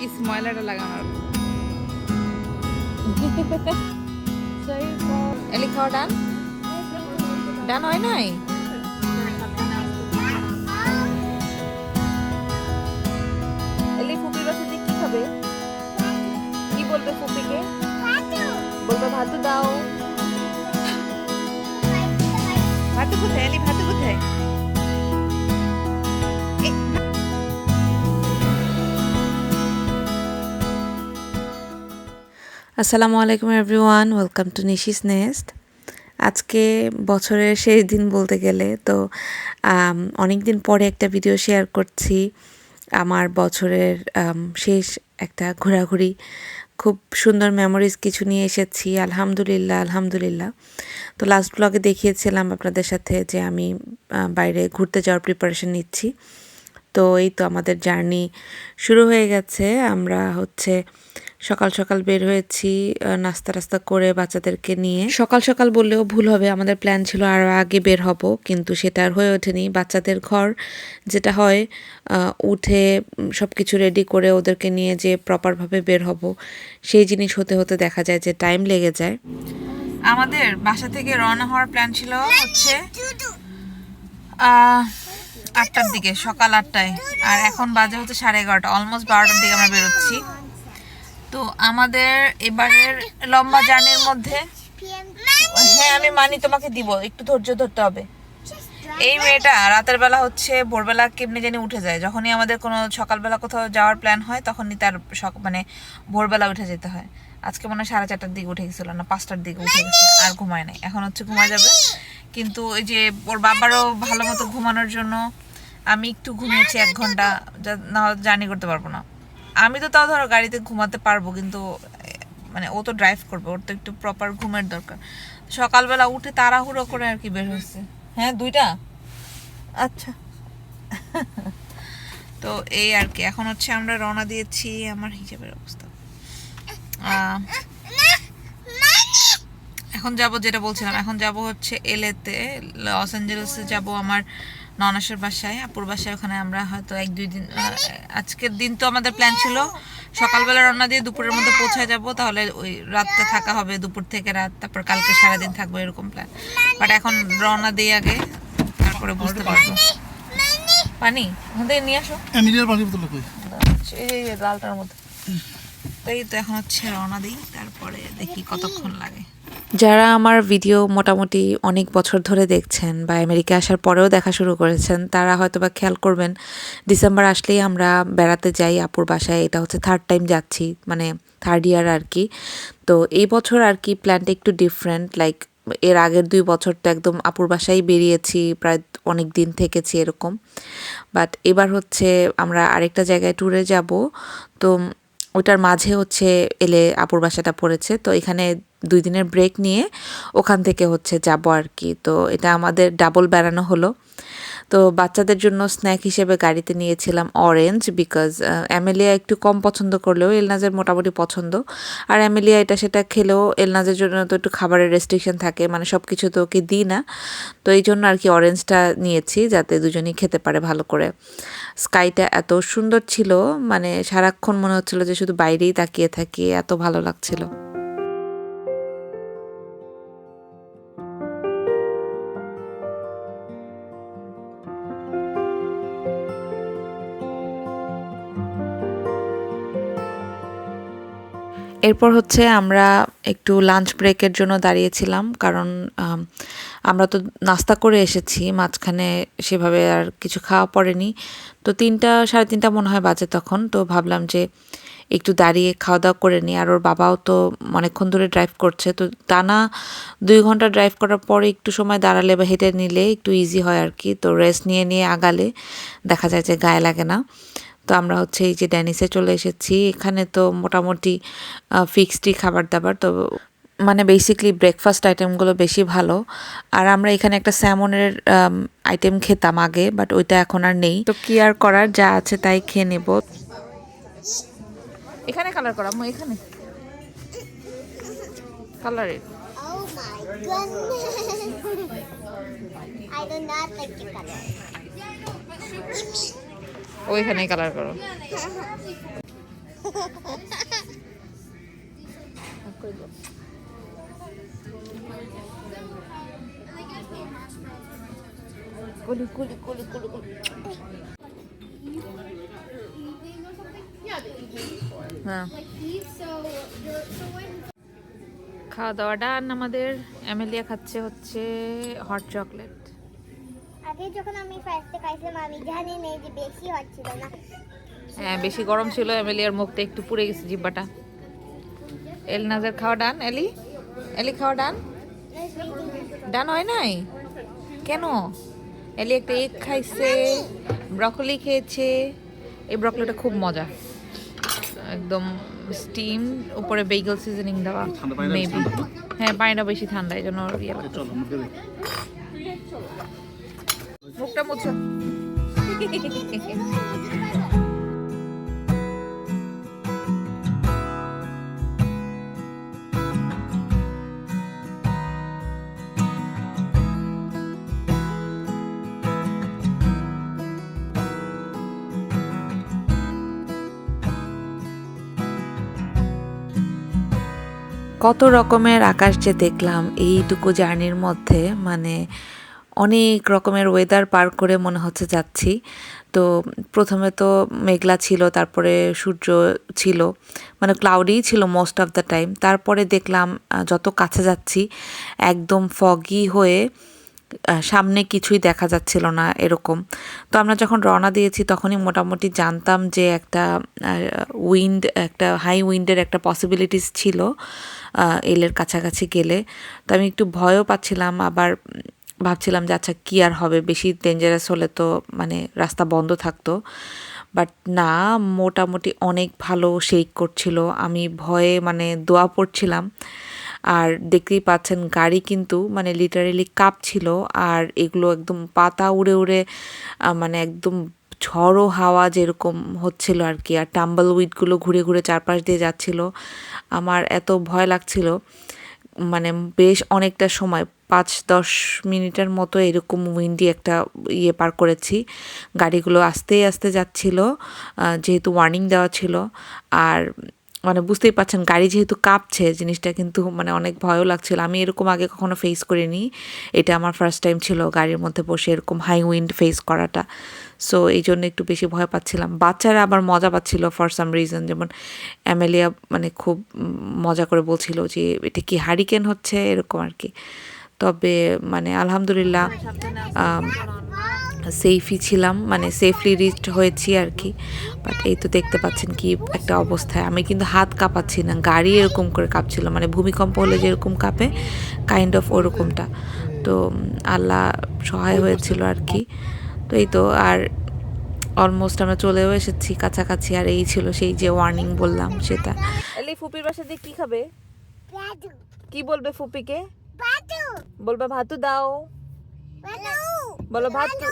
ইস ময়লাটা লাগানোর এলি খাওয়া ডান ডান হয় নাই এলি ফুপির বাসাতে কি খাবে কি বলবে ফুপিকে বলবে ভাতু দাও ভাতু কোথায় এলি ভাতু কোথায় আসসালামু আলাইকুম everyone welcome to Nishi's nest আজকে বছরের শেষ দিন বলতে গেলে তো অনেক দিন পরে একটা ভিডিও শেয়ার করছি আমার বছরের শেষ একটা ঘোরাঘুরি খুব সুন্দর মেমোরিজ কিছু নিয়ে এসেছি আলহামদুলিল্লাহ তো লাস্ট ব্লগে দেখিয়েছিলাম আপনাদের সাথে যে আমি বাইরে ঘুরতে যাওয়ার প্রিপারেশন নিচ্ছি তো এই তো আমাদের জার্নি শুরু হয়ে গেছে আমরা সকাল সকাল বের হয়েছি নাস্তা করে বাচ্চাদেরকে নিয়ে সকাল বললেও ভুল হবে আমাদের প্ল্যান ছিল আরও আগে বের হব কিন্তু সেটা আর হয়ে ওঠেনি বাচ্চাদের ঘর যেটা হয় উঠে সব কিছু রেডি করে ওদেরকে নিয়ে যে প্রপারভাবে বের হব সেই জিনিস হতে দেখা যায় যে টাইম লেগে যায় আমাদের বাসা থেকে রওনা হওয়ার প্ল্যান ছিল হচ্ছে 8টার দিকে সকাল 8টায় আর এখন বাজে হচ্ছে 11:30 অলমোস্ট 12টার দিকে আমরা বেরোচ্ছি তো আমাদের এবারের লম্বা জার্নির মধ্যে হ্যাঁ আমি মানি তোমাকে দিব একটু ধৈর্য ধরতে হবে এই মেয়েটা রাতের বেলা ভোরবেলা কেমনি জানি উঠে যায় যখনই আমাদের কোনো সকালবেলা কোথাও যাওয়ার প্ল্যান হয় তখনই তার মানে ভোরবেলা উঠে যেতে হয় আজকে মনে হয় 4:30টার দিকে উঠে গেছিল না 5টার দিকে উঠে গেছে আর ঘুমায় নাই এখন ঘুমায় যাবে কিন্তু ওই যে ওর বাবারও ভালো মতো ঘুমানোর জন্য আমি একটু ঘুমিয়েছি 1 ঘন্টা না জার্নি করতে পারবো না আমি তো তাও ধরো গাড়িতে ঘুমাতে পারবো কিন্তু মানে ও তো ড্রাইভ করবে ওর তো একটু প্রপার ঘুমের দরকার সকালবেলা উঠে তাড়াহুড়ো করে আর কি বের হয়েছে হ্যাঁ 2টা আচ্ছা তো এই আর কি এখন আমরা রওনা দিয়েছি আমার হিসাবের অবস্থা এখন যাব যেটা বলছিলাম এখন যাব হচ্ছে এলেতে লস অ্যাঞ্জেলেসে যাব আমার ননাসের বাসায় আপুর বাসায় ওখানে আমরা হয়তো 1-2 দিন আজকের দিন তো আমাদের প্ল্যান ছিল সকালবেলা রওনা দিয়ে দুপুরের মধ্যে পৌঁছায় যাব তাহলে ওই রাতে থাকা হবে দুপুর থেকে রাত তারপর কালকে সারাদিন থাকবো এরকম প্ল্যান বাট এখন রওনা দিয়ে আগে তারপরে বুঝতে পারবো পানি আমাদের নিয়ে আসো এই লালটার মধ্যে এই তো এখন রওনা দিই তারপরে দেখি কতক্ষণ লাগে যারা আমার ভিডিও মোটামুটি অনেক বছর ধরে দেখছেন বা আমেরিকা আসার পরেও দেখা শুরু করেছেন তারা হয়তো বা খেয়াল করবেন ডিসেম্বর আসলেই আমরা বেড়াতে যাই আপুর বাসায় এটা হচ্ছে 3rd টাইম যাচ্ছি মানে 3rd ইয়ার আর কি তো এই বছর আর কি প্ল্যানটা একটু ডিফারেন্ট লাইক এর আগের 2 বছর তো একদম আপুর বাসায় বেরিয়েছি প্রায় অনেক দিন থেকেছি এরকম বাট এবার আমরা আরেকটা জায়গায় ট্যুরে যাব তো ওটার মাঝে এলে আপুর বাসাটা পড়েছে তো এখানে 2 দিনের ব্রেক নিয়ে ওখান থেকে যাব আর কি তো এটা আমাদের ডাবল বেড়ানো হলো তো বাচ্চাদের জন্য স্ন্যাক হিসেবে গাড়িতে নিয়েছিলাম অরেঞ্জ বিকজ অ্যামেলিয়া একটু কম পছন্দ করলেও এলনাজের মোটামুটি পছন্দ আর অ্যামেলিয়া এটা সেটা খেলেও এলনাজের জন্য তো একটু খাবারের রেস্ট্রিকশন থাকে মানে সব কিছু তো ওকে দিই না তো এই জন্য আর কি অরেঞ্জটা নিয়েছি যাতে দুজনেই খেতে পারে ভালো করে স্কাইটা এত সুন্দর ছিল মানে সারাক্ষণ মনে হচ্ছিল যে শুধু বাইরেই তাকিয়ে থাকি এত ভালো লাগছিল এরপর আমরা একটু লাঞ্চ ব্রেকের জন্য দাঁড়িয়েছিলাম কারণ আমরা তো নাস্তা করে এসেছি মাঝখানে সেভাবে আর কিছু খাওয়া পড়েনি তো 3টা 3:30 মনে হয় বাজে তখন তো ভাবলাম যে একটু দাঁড়িয়ে খাওয়া দাওয়া করে নিই আর ওর বাবাও তো অনেকক্ষণ ধরে ড্রাইভ করছে তো টানা 2 ঘন্টা ড্রাইভ করার পরে একটু সময় দাঁড়ালে বা হেঁটে নিলে একটু ইজি হয় আর কি তো রেস্ট নিয়ে আগালে দেখা যায় যে গায়ে লাগে না তো আমরা এই যে ড্যানিসে চলে এসেছি এখানে তো মোটামুটি ফিক্সডই খাবার দাবার তো মানে বেসিক্যালি ব্রেকফাস্ট আইটেমগুলো বেশি ভালো আর আমরা এখানে একটা স্যামনের আইটেম খেতাম আগে বাট ওইটা এখন আর নেই তো কি আর করার যা আছে তাই খেয়ে নেব এখানে কালার করা এখানে কালারে I do not like the color. ওইখানেই কালার করো কুলি কুলি কুলি কুলি কুলি। হ্যাঁ, খাওয়া দাওয়া ডান আমাদের। অ্যামেলিয়া খাচ্ছে হচ্ছে হট চকলেট। আগে যখন আমি ফার্স্টে খাইছিলাম আমি জানি না যে বেশি হচ্ছিল না। হ্যাঁ, বেশি গরম ছিল, অ্যামেলিয়ার মুখটা একটু পুড়ে গেছে জিব্বাটা। এলনাজের খাওয়া ডান। এলি, এলি খাওয়া ডান। ডান হয় নাই কেন? এলি একটা এগ খাইছে, ব্রকলি খেয়েছে। এই ব্রকলিটা খুব মজা, একদম স্টিম, উপরে বেগল সিজনিং দেওয়া মেবি। হ্যাঁ, পানিটা বেশি ঠান্ডা, এই জন্য ইয়ে লাগছে। মুখটা মুছো। কত রকমের আকাশ যে দেখলাম এইটুকু জার্নির মধ্যে, মানে অনেক রকমের ওয়েদার পার করে মনে হচ্ছে যাচ্ছি। তো প্রথমে তো মেঘলা ছিল, তারপরে সূর্য ছিল, মানে ক্লাউডিই ছিল মোস্ট অফ দ্য টাইম। তারপরে দেখলাম যত কাছে যাচ্ছি একদম ফগি হয়ে সামনে কিছুই দেখা যাচ্ছিল না এরকম। তো আমরা যখন রওনা দিয়েছি তখনই মোটামুটি জানতাম যে একটা একটা হাই উইন্ডের একটা পসিবিলিটিস ছিল এলের কাছাকাছি গেলে। তো আমি একটু ভয়ও পাচ্ছিলাম, আবার ভাবছিলাম যে আচ্ছা কী আর হবে, বেশি ডেঞ্জারাস হলে তো মানে রাস্তা বন্ধ থাকতো। বাট না, মোটামুটি অনেক ভালো শেক করছিল, আমি ভয়ে মানে দোয়া পড়ছিলাম। আর দেখতেই পাচ্ছেন গাড়ি কিন্তু মানে লিটারেলি কাঁপছিল, আর এগুলো একদম পাতা উড়ে উড়ে মানে একদম ঝড়ো হাওয়া যেরকম হচ্ছিল আর কি। আর টাম্বল উইডগুলো ঘুরে ঘুরে চারপাশ দিয়ে যাচ্ছিল। আমার এত ভয় লাগছিল, মানে বেশ অনেকটা সময় 5-10 মিনিটের মতো এরকম উইন্ডি একটা ইয়ে পার করেছি। গাড়িগুলো আস্তে আস্তে যাচ্ছিল যেহেতু ওয়ার্নিং দেওয়া ছিল। আর মানে বুঝতেই পারছেন গাড়ি যেহেতু কাঁপছে, জিনিসটা কিন্তু মানে অনেক ভয়ও লাগছিল। আমি এরকম আগে কখনো ফেস করিনি, এটা আমার ফার্স্ট টাইম ছিল গাড়ির মধ্যে বসে এরকম হাই উইন্ড ফেস করাটা। সো এই জন্য একটু বেশি ভয় পাচ্ছিলাম। বাচ্চারা আবার মজা পাচ্ছিল ফর সাম রিজন, যেমন অ্যামেলিয়া মানে খুব মজা করে বলছিল যে এটা কি হারিকেন হচ্ছে এরকম আর কি। তবে মানে আলহামদুলিল্লাহ সেফই ছিলাম, মানে সেফলি রিচড হয়েছি আর কি। বাট এই তো দেখতে পাচ্ছেন কি একটা অবস্থায়, আমি কিন্তু হাত কাঁপাচ্ছি না, গাড়ি এরকম করে কাঁপছিল, মানে ভূমিকম্প হলে যেরকম কাঁপে কাইন্ড অফ ওরকমটা। তো আল্লাহ সহায় হয়েছিল আর কি। তো এই তো, আর অলমোস্ট আমরা চলেও এসেছি কাছাকাছি। আর এই ছিল সেই যে ওয়ার্নিং বললাম সেটা। এলি ফুপির বাসা দিয়ে কি খাবে? বাদু কি বলবে ফুপিকে? বাদু বলবে ভাতু দাও। বাদু বলো ভাতু।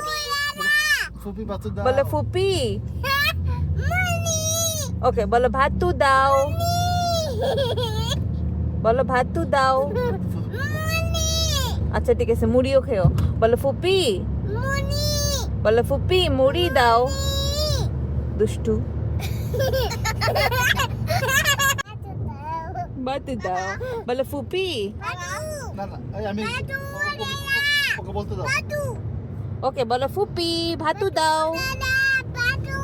ফুপি বাচ্চা দাও। বলো ফুপি। মনি ওকে, বলো ভাতু দাও। বলো ভাতু দাও। মনি আচ্ছা ঠিক আছে, মুড়িও খেও। বলো ফুপি। মনি বলো ফুপি মুড়ি দাও। দুষ্টু। ভাতু দাও। বলো ফুপি। না না, এই আমি ওকে বলতে দাও। বাদু ওকে, বলো ফুপি ভাতু দাও। বাদু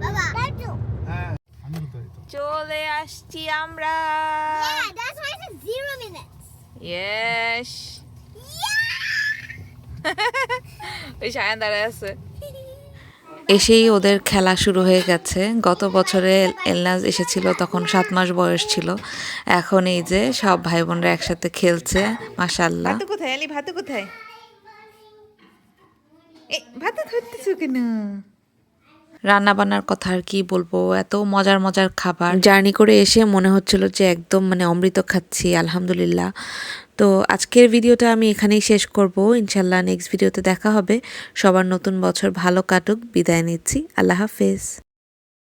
বাবা বাদু হ্যাঁ, আমি বলতে পারি তো। চলে আসছি আমরা। Yeah, that's why it's 0 minutes. Yes. ওই সায়ান দাঁড়ায় আছে। এসেই ওদের খেলা শুরু হয়ে গেছে। গত বছরে এলনাজ এসেছিল, তখন 7 মাস বয়স ছিল। এখন এই যে সব ভাই বোনরা একসাথে খেলছে, মাশাআল্লাহ। ভাতু কোথায়? এলি ভাতু কোথায়? এ ভাতু ধরতেছো কেন? রান্না বান্নার কথা আর কি বলবো, এত মজার মজার খাবার। জার্নি করে এসে মনে হচ্ছিল যে একদম মানে অমৃত খাচ্ছি, আলহামদুলিল্লাহ। তো আজকের ভিডিওটা আমি এখানেই শেষ করব। ইনশাল্লাহ নেক্সট ভিডিওতে দেখা হবে। সবার নতুন বছর ভালো কাটুক, বিদায় নিচ্ছি। আল্লাহ হাফেজ।